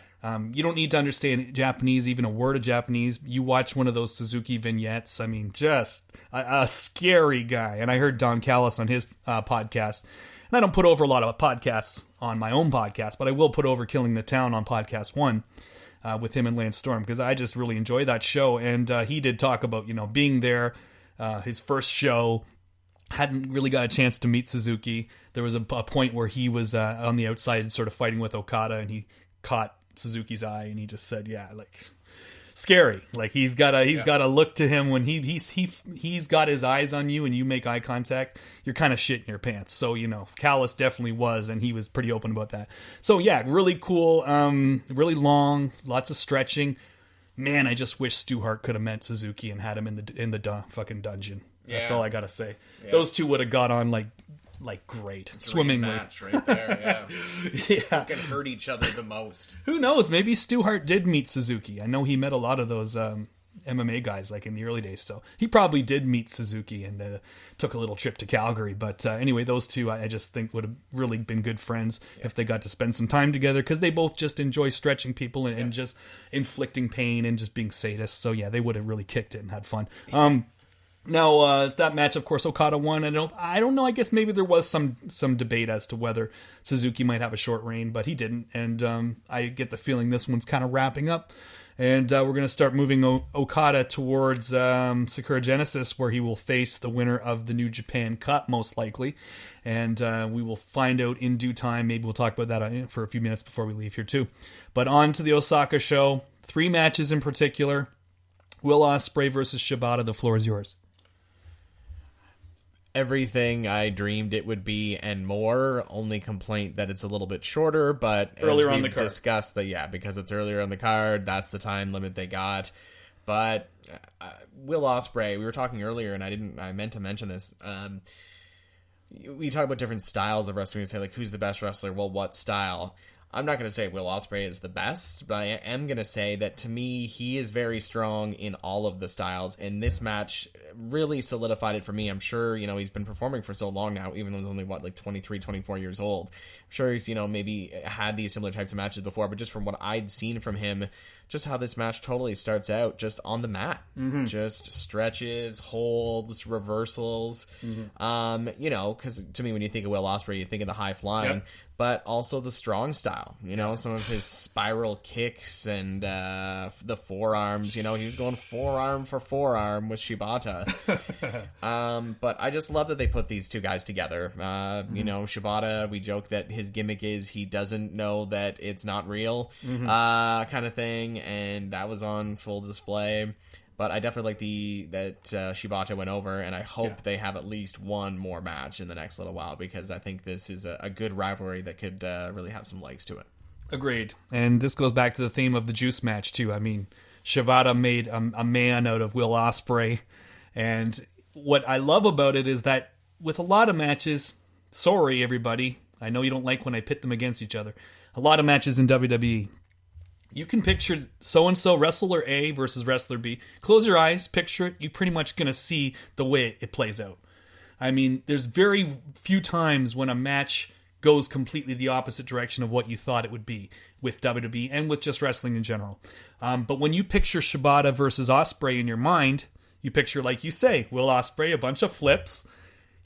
S1: You don't need to understand Japanese, even a word of Japanese. You watch one of those Suzuki vignettes. I mean, just a scary guy. And I heard Don Callis on his podcast. And I don't put over a lot of podcasts on my own podcast, but I will put over Killing the Town on podcast 1 with him and Lance Storm, because I just really enjoy that show. And he did talk about, being there, his first show, hadn't really got a chance to meet Suzuki. There was a point where he was on the outside sort of fighting with Okada, and he caught Suzuki's eye, and he just said, scary. Like, he's got a look to him when he's got his eyes on you and you make eye contact, you're kind of shitting your pants. So, Callis definitely was, and he was pretty open about that. So really cool, really long, lots of stretching. Man, I just wish Stu Hart could have met Suzuki and had him in the fucking dungeon. That's all I gotta say. Yeah. Those two would have got on like great swimmingly.
S2: Match right there, Who can hurt each other the most?
S1: Who knows? Maybe Stu Hart did meet Suzuki. I know he met a lot of those MMA guys like in the early days, so he probably did meet Suzuki and took a little trip to Calgary. But anyway, those two I just think would have really been good friends if they got to spend some time together, because they both just enjoy stretching people and just inflicting pain and just being sadists. So they would have really kicked it and had fun. Now, that match, of course, Okada won. I don't know. I guess maybe there was some debate as to whether Suzuki might have a short reign, but he didn't. And I get the feeling this one's kind of wrapping up. And we're going to start moving Okada towards Sakura Genesis, where he will face the winner of the New Japan Cup, most likely. And we will find out in due time. Maybe we'll talk about that for a few minutes before we leave here, too. But on to the Osaka show. 3 matches in particular. Will Ospreay versus Shibata. The floor is yours.
S2: Everything I dreamed it would be and more. Only complaint that it's a little bit shorter, but
S1: earlier on the card.
S2: Discussed that because it's earlier on the card, that's the time limit they got. But Will Ospreay, we were talking earlier, and I meant to mention this. We talk about different styles of wrestling and say, like, who's the best wrestler? Well, what style? I'm not going to say Will Ospreay is the best, but I am going to say that to me, he is very strong in all of the styles, and this match really solidified it for me. I'm sure, he's been performing for so long now, even though he's only, 23, 24 years old. I'm sure he's, maybe had these similar types of matches before, but just from what I'd seen from him, just how this match totally starts out just on the mat. Mm-hmm. Just stretches, holds, reversals. Mm-hmm. Because to me, when you think of Will Ospreay, you think of the high flying, but also the strong style. Some of his spiral kicks and the forearms. He was going forearm for forearm with Shibata. But I just love that they put these two guys together. Shibata, we joke that his gimmick is he doesn't know that it's not real, kind of thing. And that was on full display. But I definitely like that Shibata went over, and I hope they have at least one more match in the next little while, because I think this is a good rivalry that could really have some legs to it.
S1: Agreed. And this goes back to the theme of the juice match, too. I mean, Shibata made a man out of Will Ospreay. And what I love about it is that with a lot of matches, sorry, everybody, I know you don't like when I pit them against each other. A lot of matches in WWE, you can picture so-and-so, wrestler A versus wrestler B. Close your eyes, picture it. You're pretty much going to see the way it plays out. I mean, there's very few times when a match goes completely the opposite direction of what you thought it would be with WWE and with just wrestling in general. But when you picture Shibata versus Ospreay in your mind, you picture, like you say, Will Ospreay, a bunch of flips,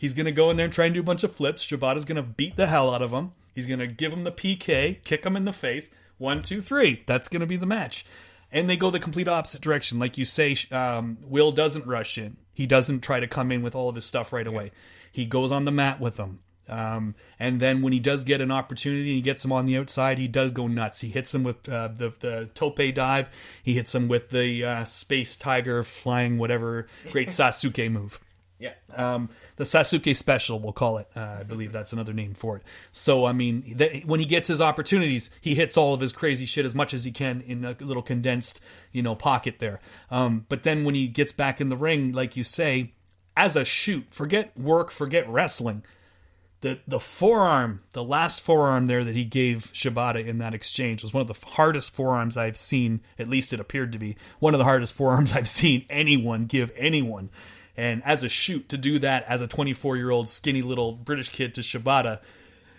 S1: He's going to go in there and try and do a bunch of flips. Shibata's going to beat the hell out of him. He's going to give him the PK, kick him in the face. 1, 2, 3. That's going to be the match. And they go the complete opposite direction. Like you say, Will doesn't rush in. He doesn't try to come in with all of his stuff right away. He goes on the mat with them. And then when he does get an opportunity and he gets him on the outside, he does go nuts. He hits him with the tope dive. He hits him with the space tiger flying whatever great Sasuke move.
S2: Yeah.
S1: The Sasuke special, we'll call it. I believe that's another name for it. So, I mean, when he gets his opportunities, he hits all of his crazy shit as much as he can in a little condensed, pocket there. But then when he gets back in the ring, like you say, as a shoot, forget work, forget wrestling. The forearm, the last forearm there that he gave Shibata in that exchange was one of the hardest forearms I've seen, at least it appeared to be, one of the hardest forearms I've seen anyone give anyone. And as a shoot, to do that as a 24-year-old skinny little British kid to Shibata,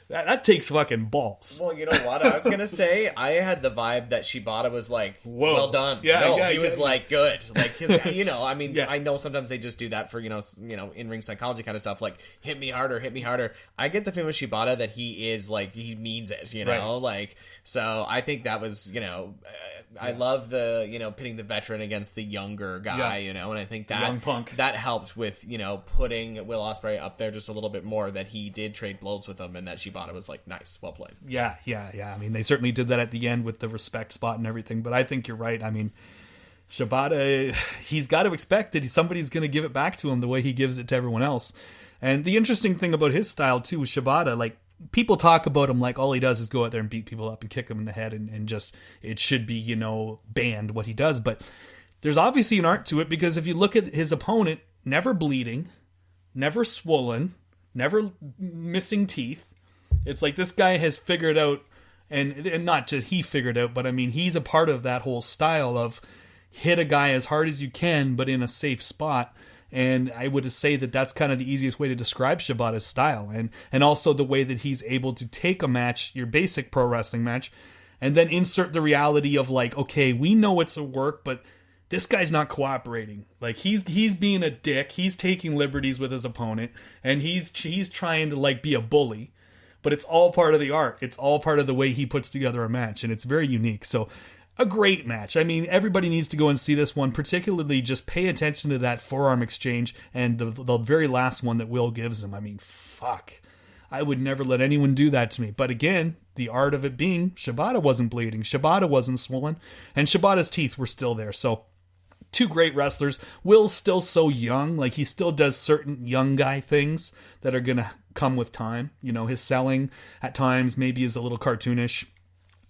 S1: that takes fucking balls.
S2: Well, you know what? I was going to say, I had the vibe that Shibata was like,
S1: whoa,
S2: well done. He was like, good. Like, I mean, I know sometimes they just do that for, in-ring psychology kind of stuff, like, hit me harder, hit me harder. I get the feeling with Shibata that he is, like, he means it,
S1: Right.
S2: Like, so I think that was, I love the, pitting the veteran against the younger guy, and I think that
S1: young punk.
S2: That helped with, putting Will Ospreay up there just a little bit more, that he did trade blows with him and that Shibata was like, nice, well played.
S1: Yeah. I mean, they certainly did that at the end with the respect spot and everything, but I think you're right. I mean, Shibata, he's got to expect that somebody's going to give it back to him the way he gives it to everyone else. And the interesting thing about his style, too, with Shibata, like, people talk about him like all he does is go out there and beat people up and kick them in the head and just, it should be, banned what he does. But there's obviously an art to it, because if you look at his opponent, never bleeding, never swollen, never missing teeth. It's like this guy has figured out, and not just he figured out, but I mean, he's a part of that whole style of hit a guy as hard as you can, but in a safe spot. And I would say that that's kind of the easiest way to describe Shibata's style. And also the way that he's able to take a match, your basic pro wrestling match, and then insert the reality of like, okay, we know it's a work, but this guy's not cooperating. Like, he's being a dick. He's taking liberties with his opponent, and he's trying to like be a bully. But it's all part of the art. It's all part of the way he puts together a match, and it's very unique. So, a great match. I mean, everybody needs to go and see this one. Particularly, just pay attention to that forearm exchange and the very last one that Will gives him. I mean, fuck. I would never let anyone do that to me. But again, the art of it being, Shibata wasn't bleeding. Shibata wasn't swollen. And Shibata's teeth were still there. So, two great wrestlers. Will's still so young. Like, he still does certain young guy things that are going to come with time. His selling at times maybe is a little cartoonish.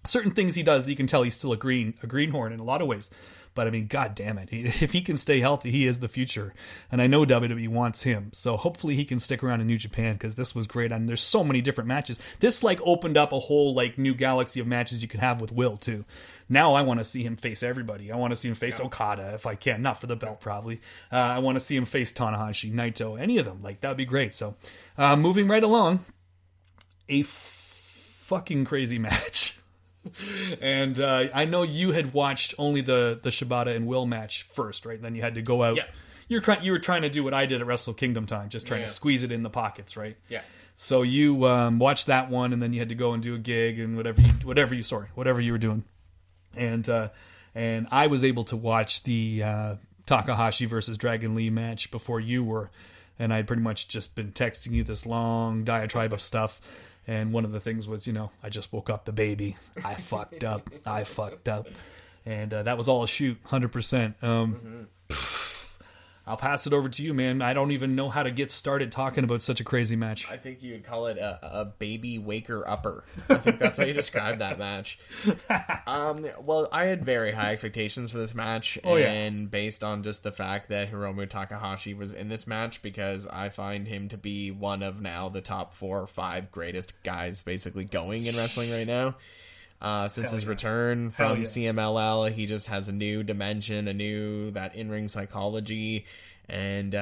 S1: Certain things he does that you can tell he's still a greenhorn in a lot of ways. But I mean, god damn it. If he can stay healthy, he is the future. And I know WWE wants him. So hopefully he can stick around in New Japan, because this was great. And there's so many different matches. This like opened up a whole like new galaxy of matches you could have with Will too. Now I want to see him face everybody. I want to see him face Okada if I can. Not for the belt, probably. I want to see him face Tanahashi, Naito, any of them. Like, that would be great. So moving right along, a fucking crazy match. And I know you had watched only the Shibata and Will match first, right? Then you had to go out.
S2: Yeah.
S1: You were trying to do what I did at Wrestle Kingdom time, just trying to squeeze it in the pockets, right?
S2: Yeah.
S1: So you watched that one, and then you had to go and do a gig and whatever you were doing, and I was able to watch the Takahashi versus Dragon Lee match before you were, and I'd pretty much just been texting you this long diatribe of stuff. And one of the things was, I just woke up the baby. I fucked up. And that was all a shoot, 100%. I'll pass it over to you, man. I don't even know how to get started talking about such a crazy match.
S2: I think you'd call it a baby waker upper. I think that's how you describe that match. Well, I had very high expectations for this match. And based on just the fact that Hiromu Takahashi was in this match, because I find him to be one of now the top 4 or 5 greatest guys basically going in wrestling right now. Since his return from CMLL, he just has a new dimension, that in-ring psychology, and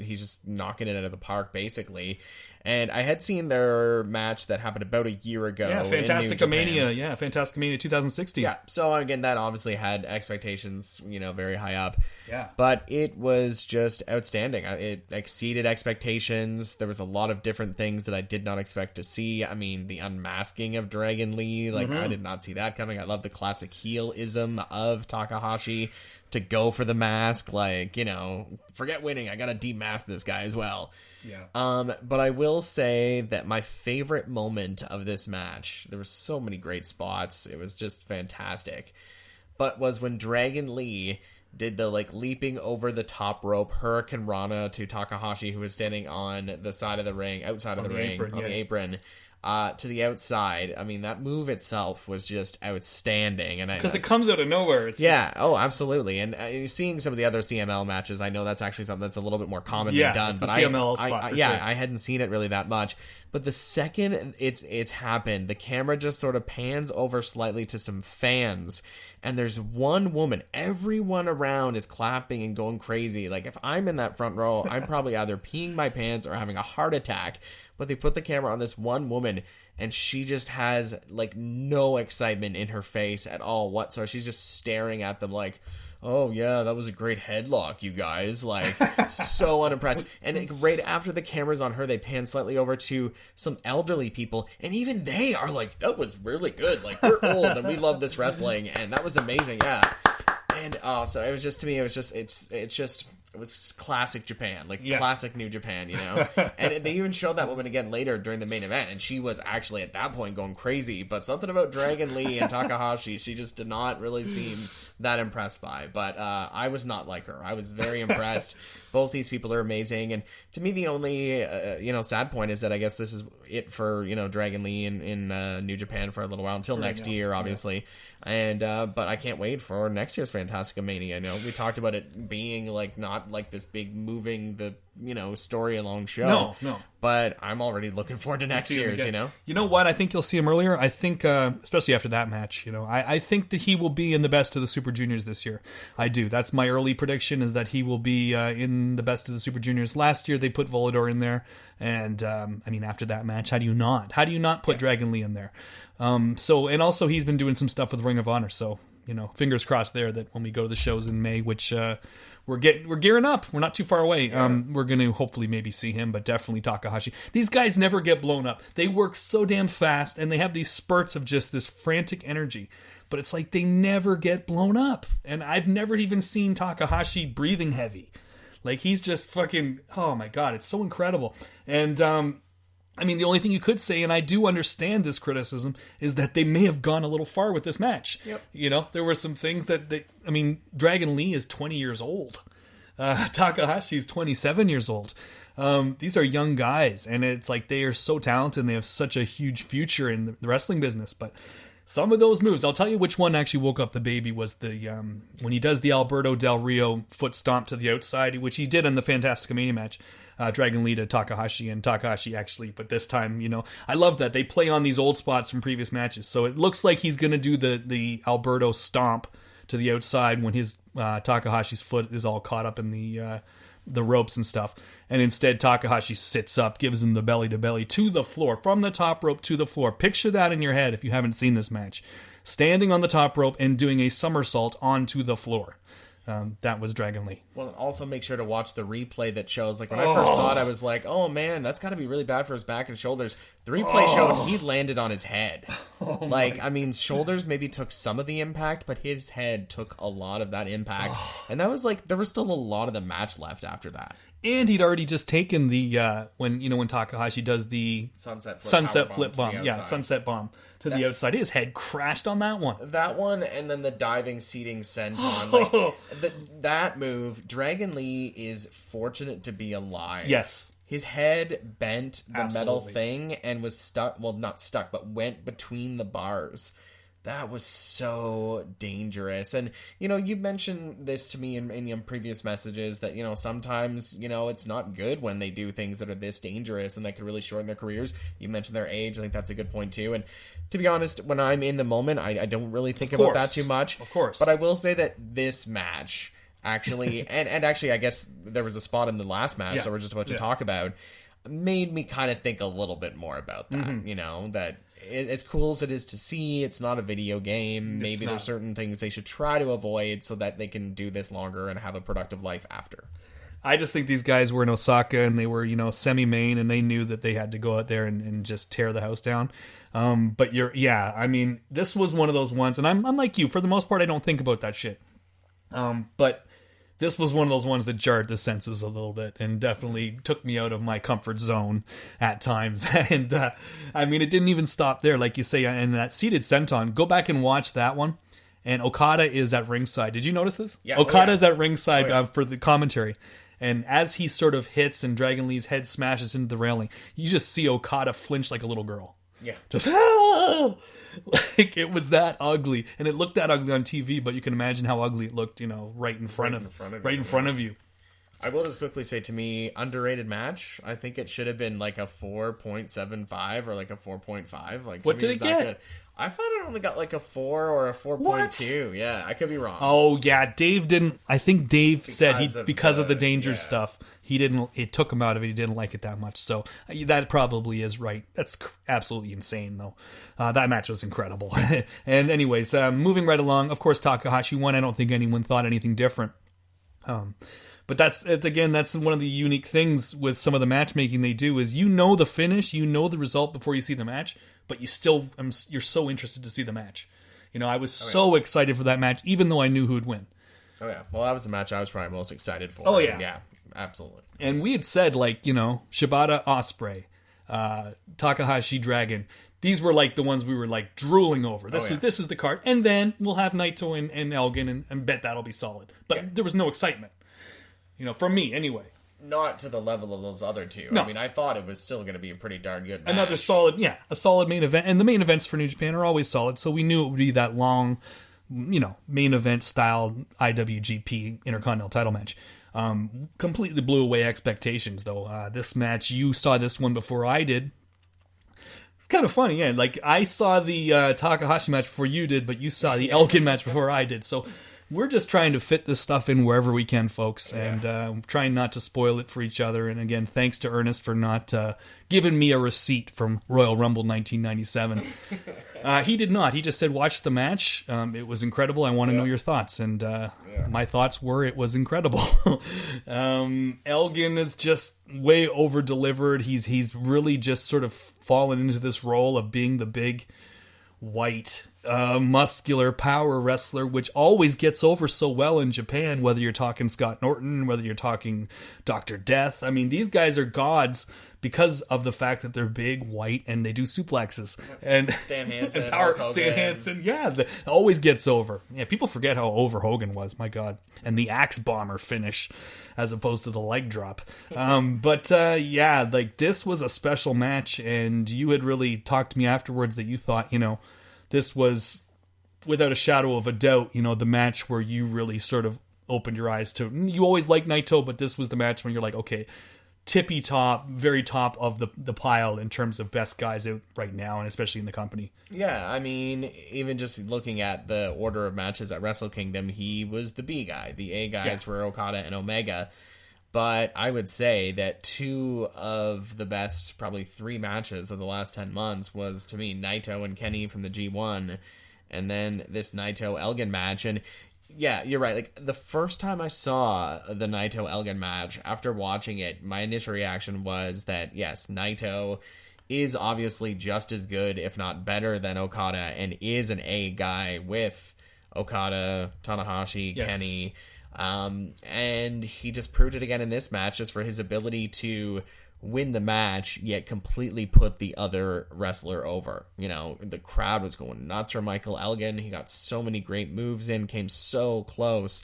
S2: he's just knocking it out of the park, basically. And I had seen their match that happened about a year ago.
S1: Yeah, Fantastic Mania. Yeah, Fantastic Mania 2016.
S2: Yeah, so again, that obviously had expectations, very high up.
S1: Yeah.
S2: But it was just outstanding. It exceeded expectations. There was a lot of different things that I did not expect to see. I mean, the unmasking of Dragon Lee, I did not see that coming. I love the classic heel-ism of Takahashi to go for the mask. Forget winning. I gotta demask this guy as well.
S1: Yeah.
S2: But I will say that my favorite moment of this match, there were so many great spots. It was just fantastic. But was when Dragon Lee did the leaping over the top rope Hurricane Rana to Takahashi, who was standing on the side of the ring, outside of the ring, on the apron. To the outside. I mean, that move itself was just outstanding, and
S1: because it comes out of nowhere.
S2: Oh, absolutely. And seeing some of the other CML matches, I know that's actually something that's a little bit more commonly done.
S1: It's
S2: but
S1: a CML spot. Sure.
S2: I hadn't seen it really that much. But the second it's happened, the camera just sort of pans over slightly to some fans, and there's one woman. Everyone around is clapping and going crazy. If I'm in that front row, I'm probably either peeing my pants or having a heart attack. But they put the camera on this one woman, and she just has no excitement in her face at all whatsoever. She's just staring at them oh yeah, that was a great headlock, you guys. So unimpressed. And right after the camera's on her, they pan slightly over to some elderly people, and even they are that was really good. We're old and we love this wrestling, and that was amazing. Yeah. And so it was just, to me, it was just, it was just classic Japan, classic New Japan, And they even showed that woman again later during the main event, and she was actually at that point going crazy. But something about Dragon Lee and Takahashi, she just did not really seem that impressed by. But I was not like her. I was very impressed. Both these people are amazing, and to me, the only sad point is that I guess this is it for Dragon Lee in New Japan for a little while until next year, obviously. Yeah. And but I can't wait for next year's Fantastica Mania. We talked about it being not this big moving the story along show.
S1: No.
S2: But I'm already looking forward to next year's.
S1: You know what? I think you'll see him earlier. I think, especially after that match. I think that he will be in the best of the Super Juniors this year. I do. That's my early prediction. Is that he will be in the best of the Super Juniors. Last year they put Volador in there, and after that match, how do you not put Dragon Lee in there? And also he's been doing some stuff with Ring of Honor, so fingers crossed there that when we go to the shows in May, which we're gearing up, we're not too far away. We're gonna hopefully maybe see him, but definitely Takahashi. These guys never get blown up. They work so damn fast, and they have these spurts of just this frantic energy. But it's they never get blown up, and I've never even seen Takahashi breathing heavy. He's just fucking. Oh my god, it's so incredible. And the only thing you could say, and I do understand this criticism, is that they may have gone a little far with this match. Yep. There were some things that Dragon Lee is 20 years old. Takahashi is 27 years old. These are young guys, and it's they are so talented, and they have such a huge future in the wrestling business. But some of those moves, I'll tell you which one actually woke up the baby, was the when he does the Alberto Del Rio foot stomp to the outside, which he did in the Fantastica Mania match. Dragon Lee to Takahashi, and Takahashi actually, but this time, I love that they play on these old spots from previous matches. So it looks like he's going to do the Alberto stomp to the outside when his Takahashi's foot is all caught up in the ropes and stuff. And instead, Takahashi sits up, gives him the belly to belly to the floor, from the top rope to the floor. Picture that in your head if you haven't seen this match. Standing on the top rope and doing a somersault onto the floor. That was Dragon Lee.
S2: Well, also make sure to watch the replay that shows, when I first saw it, I was oh man, that's got to be really bad for his back and shoulders. The replay showed he landed on his head. Shoulders maybe took some of the impact, but his head took a lot of that impact. And that was there was still a lot of the match left after that.
S1: And he'd already just taken the, when Takahashi does the sunset flip bomb. Yeah, sunset bomb to the outside. His head crashed on that one.
S2: That one, and then the diving seating senton. That move, Dragon Lee is fortunate to be alive.
S1: Yes.
S2: His head bent the
S1: Absolutely.
S2: metal thing and was stuck, well, not stuck, but went between the bars. That was so dangerous. And, you mentioned this to me in previous messages that, sometimes, it's not good when they do things that are this dangerous and that could really shorten their careers. You mentioned their age. I think that's a good point, too. And to be honest, when I'm in the moment, I don't really think about that too much.
S1: Of course.
S2: But I will say that this match, actually, and actually, I guess there was a spot in the last match that we're just about to talk about. made me kind of think a little bit more about that, that as cool as it is to see, it's not a video game. Maybe there's certain things they should try to avoid so that they can do this longer and have a productive life after.
S1: I just think these guys were in Osaka and they were, semi-main, and they knew that they had to go out there and just tear the house down. But this was one of those ones, and I'm like you, for the most part, I don't think about that shit. But this was one of those ones that jarred the senses a little bit and definitely took me out of my comfort zone at times. And, it didn't even stop there. Like you say, in that seated senton, go back and watch that one. And Okada is at ringside. Did you notice this?
S2: Yeah.
S1: Okada's at ringside for the commentary. And as he sort of hits and Dragon Lee's head smashes into the railing, you just see Okada flinch like a little girl.
S2: Yeah.
S1: Just, ah! Like, it was that ugly. And it looked that ugly on TV, but you can imagine how ugly it looked, right in front of you.
S2: I will just quickly say, to me, underrated match. I think it should have been like a 4.75 or like a 4.5. Like,
S1: what did it get?
S2: Good. I thought it only got like a 4 or a 4.2. Yeah, I could be wrong.
S1: Oh, yeah. Dave didn't. I think Dave said because of the danger stuff, he didn't. It took him out of it. He didn't like it that much. So that probably is right. That's absolutely insane, though. That match was incredible. And anyways, moving right along. Of course, Takahashi won. I don't think anyone thought anything different. But that's one of the unique things with some of the matchmaking they do is the finish, the result before you see the match, but you're so interested to see the match. I was so excited for that match, even though I knew who would win.
S2: Oh yeah, well that was the match I was probably most excited for.
S1: Oh yeah,
S2: yeah, absolutely.
S1: And we had said Shibata Osprey, Takahashi Dragon. These were like the ones we were like drooling over. This is the card, and then we'll have Naito and Elgin, and bet that'll be solid. But there was no excitement. From me, anyway.
S2: Not to the level of those other two.
S1: No.
S2: I mean, I thought it was still going to be a pretty darn good match.
S1: Another solid, a solid main event. And the main events for New Japan are always solid, so we knew it would be that long, main event style IWGP Intercontinental title match. Completely blew away expectations, though. This match, you saw this one before I did. Kind of funny, yeah. Like, I saw the Takahashi match before you did, but you saw the Elgin match before I did, so... We're just trying to fit this stuff in wherever we can, folks, and trying not to spoil it for each other. And again, thanks to Ernest for not giving me a receipt from Royal Rumble 1997. He did not. He just said, watch the match. It was incredible. I want to know your thoughts. And my thoughts were it was incredible. Elgin is just way over-delivered. He's really just sort of fallen into this role of being the big, white... muscular power wrestler, which always gets over so well in Japan, whether you're talking Scott Norton, whether you're talking Dr. Death. I mean, these guys are gods because of the fact that they're big, white, and they do suplexes. And
S2: Stan Hansen,
S1: and Stan Hansen, always gets over. Yeah, people forget how over Hogan was, my God. And the axe bomber finish as opposed to the leg drop. But this was a special match, and you had really talked to me afterwards that you thought, this was, without a shadow of a doubt, the match where you really sort of opened your eyes to... You always liked Naito, but this was the match when you're like, okay, tippy top, very top of the pile in terms of best guys out right now, and especially in the company.
S2: Yeah, I mean, even just looking at the order of matches at Wrestle Kingdom, he was the B guy. The A guys were Okada and Omega. But I would say that two of the best, probably 3 matches of the last 10 months was, to me, Naito and Kenny from the G1, and then this Naito-Elgin match. And yeah, you're right. Like, the first time I saw the Naito-Elgin match, after watching it, my initial reaction was that, yes, Naito is obviously just as good, if not better, than Okada, and is an A guy with Okada, Tanahashi, Kenny... and he just proved it again in this match, just for his ability to win the match, yet completely put the other wrestler over. The crowd was going nuts for Michael Elgin. He got so many great moves in, came so close,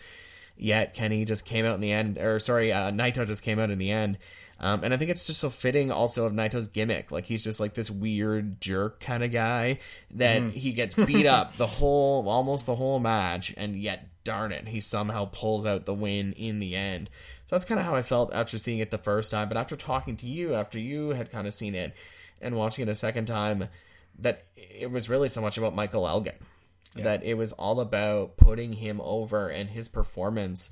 S2: yet Kenny just came out in the end, Naito just came out in the end. And I think it's just so fitting also of Naito's gimmick. Like, he's just like this weird jerk kind of guy that he gets beat up almost the whole match, and yet, darn it, he somehow pulls out the win in the end. So that's kind of how I felt after seeing it the first time. But after talking to you, after you had kind of seen it and watching it a second time, that it was really so much about Michael Elgin. Yeah. That it was all about putting him over, and his performance.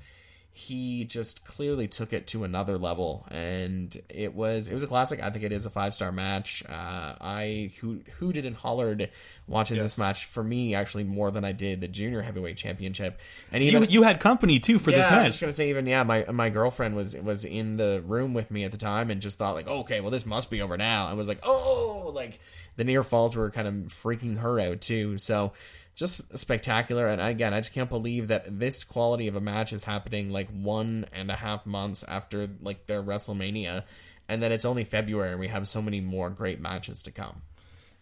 S2: he just clearly took it to another level, and it was a classic. I think it is a 5-star match. I hooted and hollered watching this match, for me, actually more than I did the junior heavyweight championship. And even
S1: you had company too for this match.
S2: I was just gonna say, even my girlfriend was in the room with me at the time and just thought like, okay, well, this must be over now. And was like, oh, like the near falls were kind of freaking her out too. So just spectacular. And again, I just can't believe that this quality of a match is happening like 1.5 months after like their WrestleMania, and that it's only February and we have so many more great matches to come.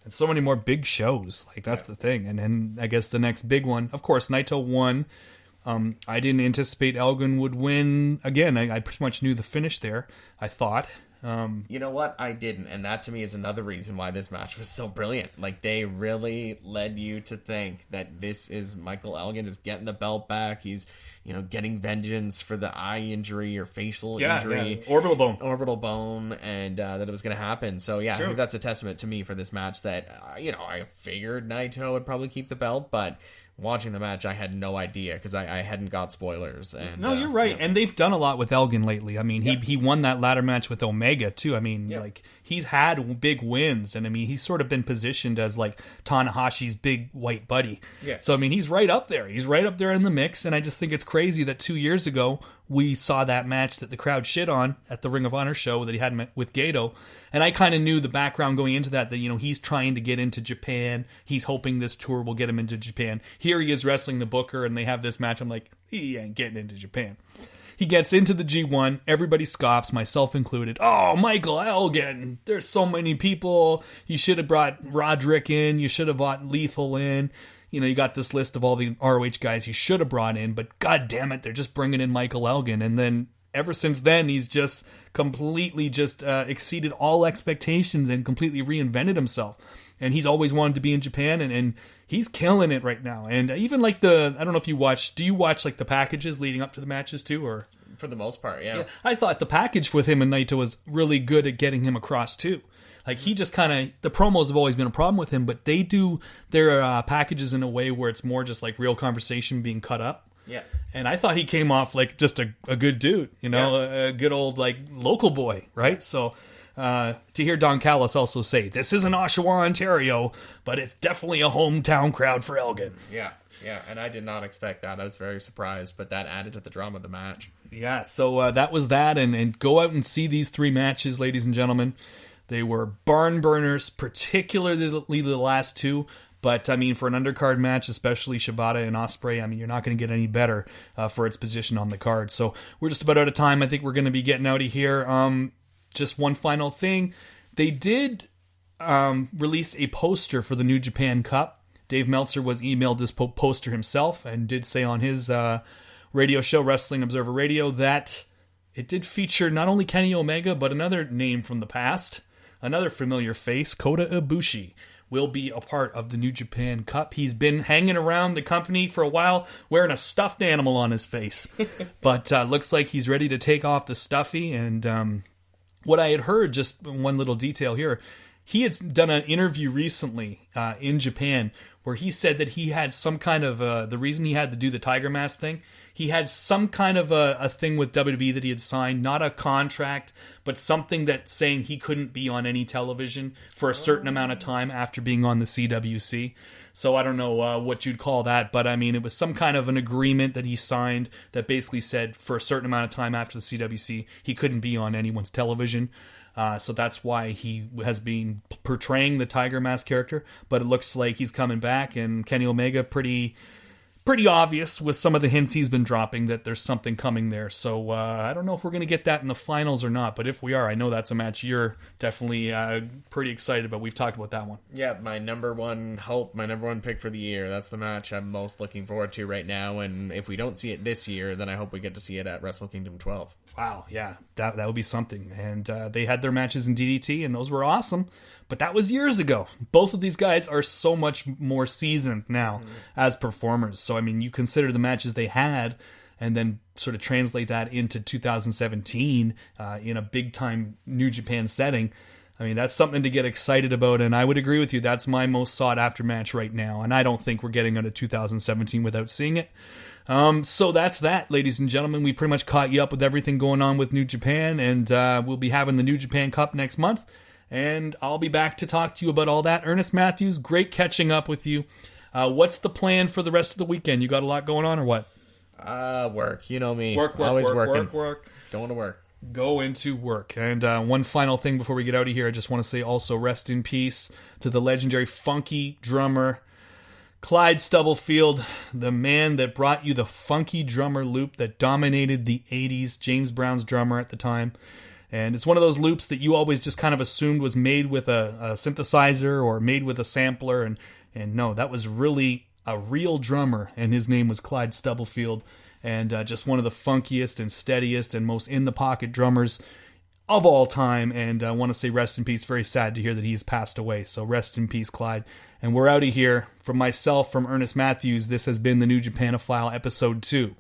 S1: And so many more big shows. Like, that's the thing. And then I guess the next big one, of course, Naito won. I didn't anticipate Elgin would win. Again, I pretty much knew the finish there, I thought.
S2: You know what? I didn't. And that to me is another reason why this match was so brilliant. Like, they really led you to think that this is Michael Elgin is getting the belt back. He's, getting vengeance for the eye injury or facial injury.
S1: Yeah. Orbital
S2: bone. And that it was going to happen. So, yeah, I think that's a testament to me for this match that, I figured Naito would probably keep the belt, but watching the match, I had no idea because I hadn't got spoilers. And
S1: no, you're right. And they've done a lot with Elgin lately. I mean, he won that ladder match with Omega too. I mean, like, he's had big wins, and I mean, he's sort of been positioned as like Tanahashi's big white buddy. Yeah. So I mean, he's right up there. He's right up there in the mix. And I just think it's crazy that 2 years ago we saw that match that the crowd shit on at the Ring of Honor show that he had with Gato. And I kind of knew the background going into that he's trying to get into Japan. He's hoping this tour will get him into Japan. Here he is wrestling the Booker, and they have this match. I'm like, he ain't getting into Japan. He gets into the G1. Everybody scoffs, myself included. Oh, Michael Elgin. There's so many people. You should have brought Roderick in. You should have brought Lethal in. You got this list of all the ROH guys you should have brought in, but god damn it, they're just bringing in Michael Elgin. And then ever since then, he's just completely exceeded all expectations and completely reinvented himself. And he's always wanted to be in Japan, and he's killing it right now. And even like I don't know if you watch, do you watch like the packages leading up to the matches too, or?
S2: For the most part, yeah.
S1: I thought the package with him and Naito was really good at getting him across too. Like, he just kind of, the promos have always been a problem with him, but they do their packages in a way where it's more just like real conversation being cut up.
S2: Yeah.
S1: And I thought he came off like just a good dude, a good old like local boy, right? So to hear Don Callis also say, this isn't Oshawa, Ontario, but it's definitely a hometown crowd for Elgin.
S2: Yeah. Yeah, and I did not expect that. I was very surprised, but that added to the drama of the match.
S1: Yeah, so that was that, and go out and see these 3 matches, ladies and gentlemen. They were barn burners, particularly the last 2. But, I mean, for an undercard match, especially Shibata and Ospreay, I mean, you're not going to get any better for its position on the card. So we're just about out of time. I think we're going to be getting out of here. Just one final thing. They did release a poster for the New Japan Cup. Dave Meltzer was emailed this poster himself and did say on his radio show, Wrestling Observer Radio, that it did feature not only Kenny Omega, but another name from the past, another familiar face, Kota Ibushi, will be a part of the New Japan Cup. He's been hanging around the company for a while, wearing a stuffed animal on his face. But looks like he's ready to take off the stuffy. And what I had heard, just one little detail here, he had done an interview recently in Japan where he said that he had some kind of, the reason he had to do the Tiger Mask thing, he had some kind of a thing with WWE that he had signed, not a contract, but something that saying he couldn't be on any television for a certain amount of time after being on the CWC. So I don't know what you'd call that, but I mean, it was some kind of an agreement that he signed that basically said for a certain amount of time after the CWC, he couldn't be on anyone's television. So that's why he has been portraying the Tiger Mask character, but it looks like he's coming back, and Kenny Omega pretty obvious with some of the hints he's been dropping that there's something coming there. So I don't know if we're going to get that in the finals or not, but if we are, I know that's a match you're definitely pretty excited about. We've talked about that one.
S2: Yeah, my number one hope, my number one pick for the year. That's the match I'm most looking forward to right now, and if we don't see it this year, then I hope we get to see it at Wrestle Kingdom 12.
S1: Wow, yeah, that would be something. And they had their matches in DDT, and those were awesome. But that was years ago. Both of these guys are so much more seasoned now as performers. So, I mean, you consider the matches they had and then sort of translate that into 2017 in a big-time New Japan setting. I mean, that's something to get excited about, and I would agree with you. That's my most sought-after match right now, and I don't think we're getting out of 2017 without seeing it. So that's that, ladies and gentlemen. We pretty much caught you up with everything going on with New Japan, and we'll be having the New Japan Cup next month, and I'll be back to talk to you about all that. Ernest Matthews, great catching up with you. What's the plan for the rest of the weekend? You got a lot going on, or what?
S2: Work. You know me.
S1: Work,
S2: Always
S1: work.
S2: Going to work.
S1: Go into work. And one final thing before we get out of here, I just want to say also rest in peace to the legendary funky drummer, Clyde Stubblefield, the man that brought you the funky drummer loop that dominated the 80s, James Brown's drummer at the time. And it's one of those loops that you always just kind of assumed was made with a synthesizer or made with a sampler. And no, that was really a real drummer, and his name was Clyde Stubblefield. And just one of the funkiest and steadiest and most in-the-pocket drummers of all time. And I want to say rest in peace. Very sad to hear that he's passed away. So rest in peace, Clyde. And we're out of here. From myself, from Ernest Matthews, this has been the New Japanophile, Episode 2.